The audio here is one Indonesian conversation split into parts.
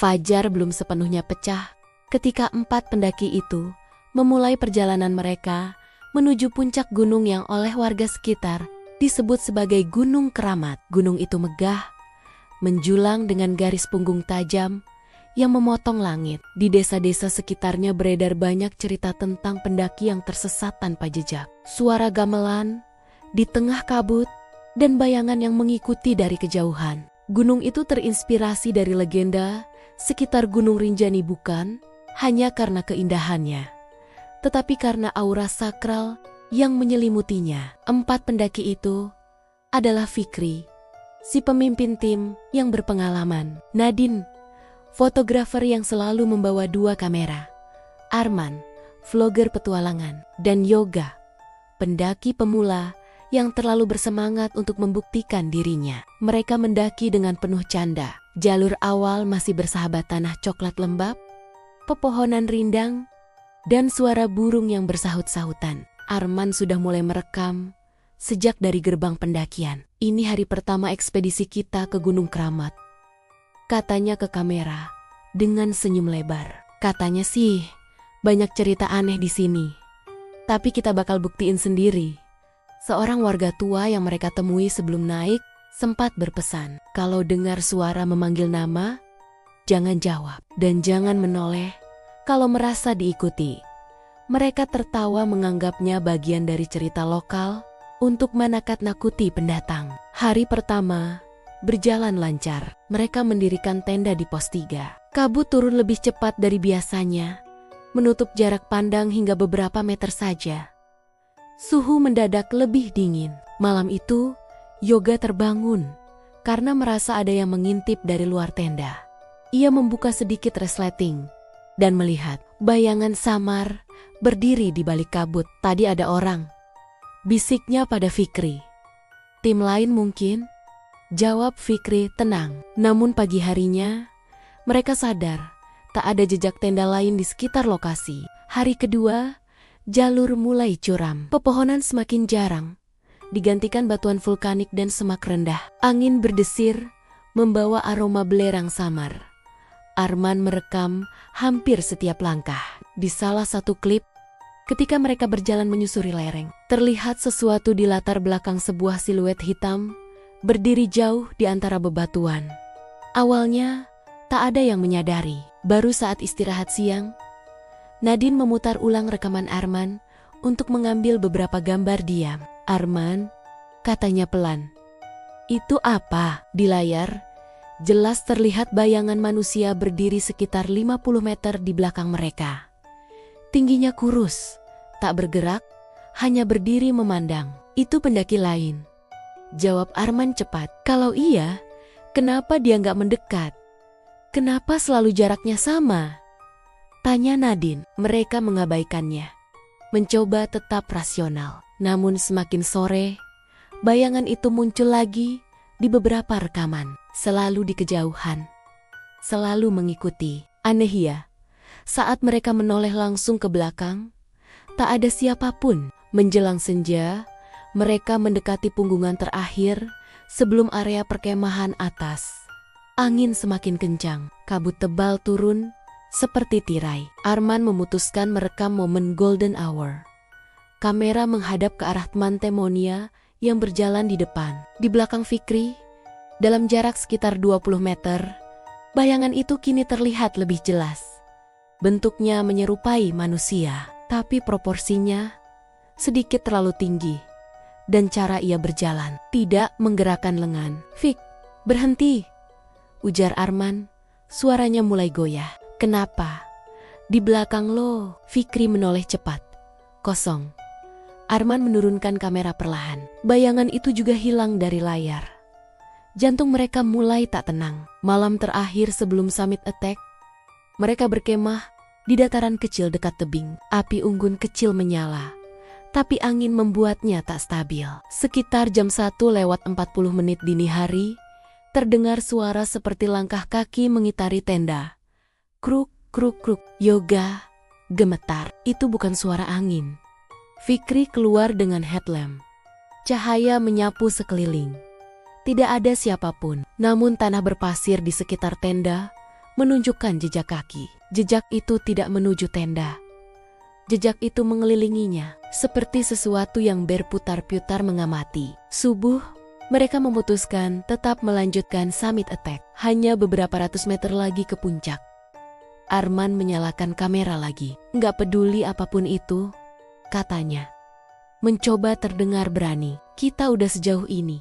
Fajar belum sepenuhnya pecah ketika 4 pendaki itu memulai perjalanan mereka menuju puncak gunung yang oleh warga sekitar disebut sebagai Gunung Keramat. Gunung itu megah, menjulang dengan garis punggung tajam yang memotong langit. Di desa-desa sekitarnya beredar banyak cerita tentang pendaki yang tersesat tanpa jejak. Suara gamelan di tengah kabut dan bayangan yang mengikuti dari kejauhan. Gunung itu terinspirasi dari legenda sekitar Gunung Rinjani, bukan hanya karena keindahannya, tetapi karena aura sakral yang menyelimutinya. 4 pendaki itu adalah Fikri, si pemimpin tim yang berpengalaman, Nadine, fotografer yang selalu membawa 2 kamera, Arman, vlogger petualangan, dan Yoga, pendaki pemula yang terlalu bersemangat untuk membuktikan dirinya. Mereka mendaki dengan penuh canda. Jalur awal masih bersahabat tanah coklat lembab, pepohonan rindang, dan suara burung yang bersahut-sahutan. Arman sudah mulai merekam sejak dari gerbang pendakian. Ini hari pertama ekspedisi kita ke Gunung Keramat, katanya ke kamera dengan senyum lebar. Katanya sih banyak cerita aneh di sini, tapi kita bakal buktiin sendiri. Seorang warga tua yang mereka temui sebelum naik sempat berpesan, kalau dengar suara memanggil nama, jangan jawab dan jangan menoleh kalau merasa diikuti. Mereka tertawa menganggapnya bagian dari cerita lokal untuk menakut-nakuti pendatang. Hari pertama berjalan lancar. Mereka mendirikan tenda di pos 3. Kabut turun lebih cepat dari biasanya, menutup jarak pandang hingga beberapa meter saja. Suhu mendadak lebih dingin. Malam itu, Yoga terbangun karena merasa ada yang mengintip dari luar tenda. Ia membuka sedikit resleting dan melihat bayangan samar berdiri di balik kabut. Tadi ada orang, bisiknya pada Fikri. Tim lain mungkin, jawab Fikri tenang. Namun pagi harinya, mereka sadar tak ada jejak tenda lain di sekitar lokasi. Hari kedua, jalur mulai curam. Pepohonan semakin jarang, digantikan batuan vulkanik dan semak rendah. Angin berdesir, membawa aroma belerang samar. Arman merekam hampir setiap langkah. Di salah satu klip, ketika mereka berjalan menyusuri lereng, terlihat sesuatu di latar belakang, sebuah siluet hitam berdiri jauh di antara bebatuan. Awalnya, tak ada yang menyadari. Baru saat istirahat siang, Nadine memutar ulang rekaman Arman untuk mengambil beberapa gambar diam. Arman, katanya pelan. Itu apa? Di layar, jelas terlihat bayangan manusia berdiri sekitar 50 meter di belakang mereka. Tingginya kurus, tak bergerak, hanya berdiri memandang. Itu pendaki lain, jawab Arman cepat. Kalau iya, kenapa dia nggak mendekat? Kenapa selalu jaraknya sama? Tanya Nadine. Mereka mengabaikannya, mencoba tetap rasional. Namun semakin sore, bayangan itu muncul lagi di beberapa rekaman. Selalu di kejauhan, selalu mengikuti. Aneh ya, saat mereka menoleh langsung ke belakang, tak ada siapapun. Menjelang senja, mereka mendekati punggungan terakhir sebelum area perkemahan atas. Angin semakin kencang, kabut tebal turun seperti tirai. Arman memutuskan merekam momen golden hour. Kamera menghadap ke arah teman Temonia yang berjalan di depan. Di belakang Fikri, dalam jarak sekitar 20 meter, bayangan itu kini terlihat lebih jelas. Bentuknya menyerupai manusia, tapi proporsinya sedikit terlalu tinggi. Dan cara ia berjalan tidak menggerakkan lengan. Fik, berhenti, ujar Arman. Suaranya mulai goyah. Kenapa? Di belakang lo. Fikri menoleh cepat. Kosong. Arman menurunkan kamera perlahan. Bayangan itu juga hilang dari layar. Jantung mereka mulai tak tenang. Malam terakhir sebelum summit attack, mereka berkemah di dataran kecil dekat tebing. Api unggun kecil menyala, tapi angin membuatnya tak stabil. Sekitar jam 1:40 dini hari, terdengar suara seperti langkah kaki mengitari tenda. Kruk, kruk, kruk. Yoga gemetar. Itu bukan suara angin. Fikri keluar dengan headlamp. Cahaya menyapu sekeliling. Tidak ada siapapun. Namun tanah berpasir di sekitar tenda menunjukkan jejak kaki. Jejak itu tidak menuju tenda. Jejak itu mengelilinginya, seperti sesuatu yang berputar-putar mengamati. Subuh, mereka memutuskan tetap melanjutkan summit attack. Hanya beberapa ratus meter lagi ke puncak. Arman menyalakan kamera lagi. Nggak peduli apapun itu, katanya. Mencoba terdengar berani. Kita udah sejauh ini.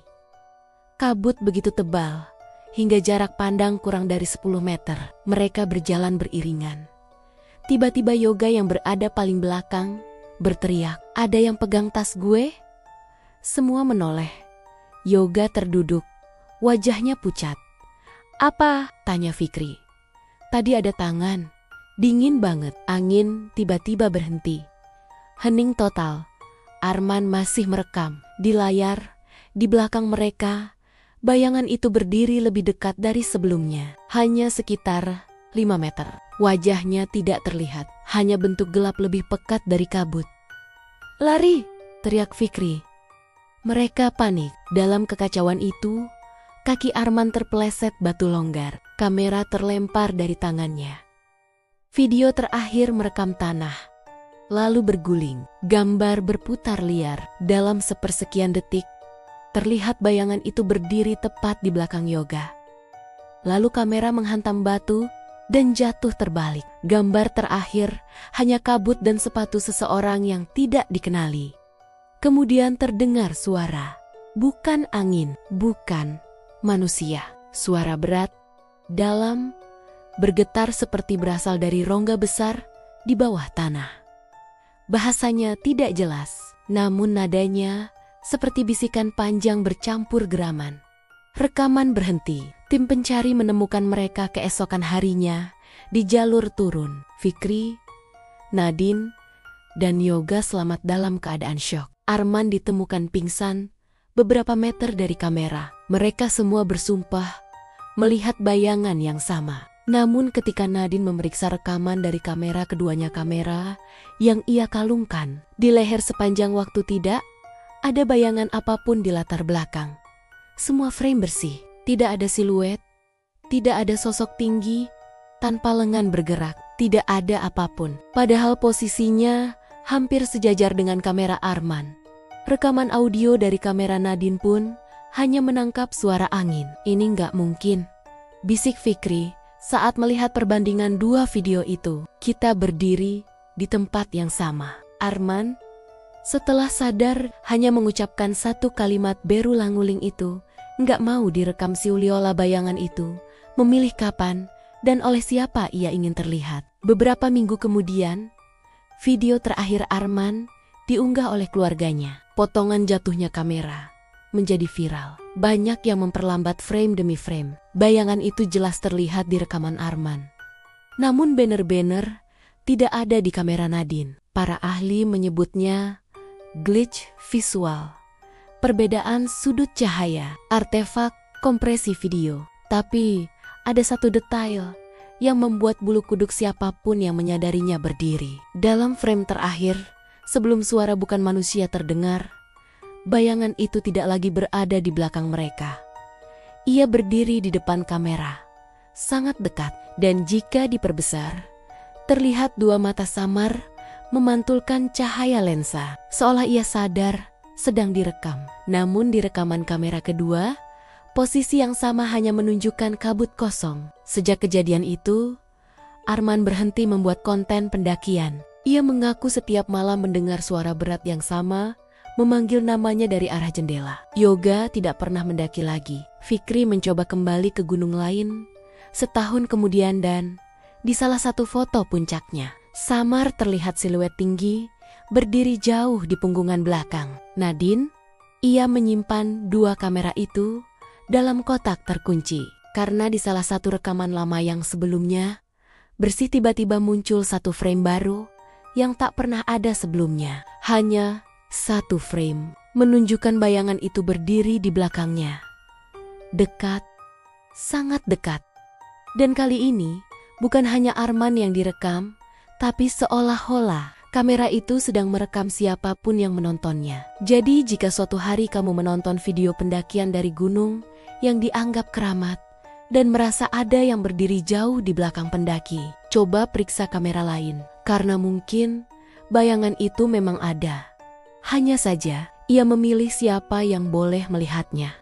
Kabut begitu tebal, hingga jarak pandang kurang dari 10 meter. Mereka berjalan beriringan. Tiba-tiba Yoga yang berada paling belakang berteriak, "Ada yang pegang tas gue?" Semua menoleh. Yoga terduduk, wajahnya pucat. "Apa?" tanya Fikri. "Tadi ada tangan, dingin banget." Angin tiba-tiba berhenti. Hening total. Arman masih merekam. Di layar, di belakang mereka, bayangan itu berdiri lebih dekat dari sebelumnya. Hanya sekitar 5 meter. Wajahnya tidak terlihat, hanya bentuk gelap lebih pekat dari kabut. "Lari!" teriak Fikri. Mereka panik. Dalam kekacauan itu, kaki Arman terpeleset batu longgar. Kamera terlempar dari tangannya. Video terakhir merekam tanah, lalu berguling. Gambar berputar liar. Dalam sepersekian detik, terlihat bayangan itu berdiri tepat di belakang Yoga. Lalu kamera menghantam batu dan jatuh terbalik. Gambar terakhir hanya kabut dan sepatu seseorang yang tidak dikenali. Kemudian terdengar suara. Bukan angin, bukan manusia. Suara berat, dalam, bergetar seperti berasal dari rongga besar di bawah tanah. Bahasanya tidak jelas, namun nadanya seperti bisikan panjang bercampur geraman. Rekaman berhenti. Tim pencari menemukan mereka keesokan harinya di jalur turun. Fikri, Nadine, dan Yoga selamat dalam keadaan syok. Arman ditemukan pingsan beberapa meter dari kamera. Mereka semua bersumpah melihat bayangan yang sama. Namun ketika Nadine memeriksa rekaman dari kamera keduanya kamera yang ia kalungkan di leher sepanjang waktu, tidak ada bayangan apapun di latar belakang. Semua frame bersih. Tidak ada siluet, tidak ada sosok tinggi, tanpa lengan bergerak, tidak ada apapun. Padahal posisinya hampir sejajar dengan kamera Arman. Rekaman audio dari kamera Nadine pun hanya menangkap suara angin. "Ini nggak mungkin," bisik Fikri saat melihat perbandingan dua video itu. "Kita berdiri di tempat yang sama." Arman, setelah sadar, hanya mengucapkan satu kalimat berulang-ulang itu. Nggak mau direkam si Uliola bayangan itu, memilih kapan dan oleh siapa ia ingin terlihat. Beberapa minggu kemudian, video terakhir Arman diunggah oleh keluarganya. Potongan jatuhnya kamera menjadi viral. Banyak yang memperlambat frame demi frame. Bayangan itu jelas terlihat di rekaman Arman. Namun banner-banner tidak ada di kamera Nadine. Para ahli menyebutnya glitch visual. Perbedaan sudut cahaya, artefak kompresi video. Tapi ada satu detail yang membuat bulu kuduk siapapun yang menyadarinya berdiri. Dalam frame terakhir, sebelum suara bukan manusia terdengar, bayangan itu tidak lagi berada di belakang mereka. Ia berdiri di depan kamera, sangat dekat, dan jika diperbesar, terlihat dua mata samar memantulkan cahaya lensa, seolah ia sadar sedang direkam. Namun di rekaman kamera kedua, posisi yang sama hanya menunjukkan kabut kosong. Sejak kejadian itu, Arman berhenti membuat konten pendakian. Ia mengaku setiap malam mendengar suara berat yang sama, memanggil namanya dari arah jendela. Yoga tidak pernah mendaki lagi. Fikri mencoba kembali ke gunung lain setahun kemudian dan di salah satu foto puncaknya, samar terlihat siluet tinggi berdiri jauh di punggungan belakang. Nadine, ia menyimpan dua kamera itu dalam kotak terkunci. Karena di salah satu rekaman lama yang sebelumnya, bersih tiba-tiba muncul satu frame baru yang tak pernah ada sebelumnya. Hanya satu frame menunjukkan bayangan itu berdiri di belakangnya. Dekat, sangat dekat. Dan kali ini, bukan hanya Arman yang direkam, tapi seolah-olah kamera itu sedang merekam siapapun yang menontonnya. Jadi jika suatu hari kamu menonton video pendakian dari gunung yang dianggap keramat, dan merasa ada yang berdiri jauh di belakang pendaki. Coba periksa kamera lain, karena mungkin bayangan itu memang ada. Hanya saja, ia memilih siapa yang boleh melihatnya.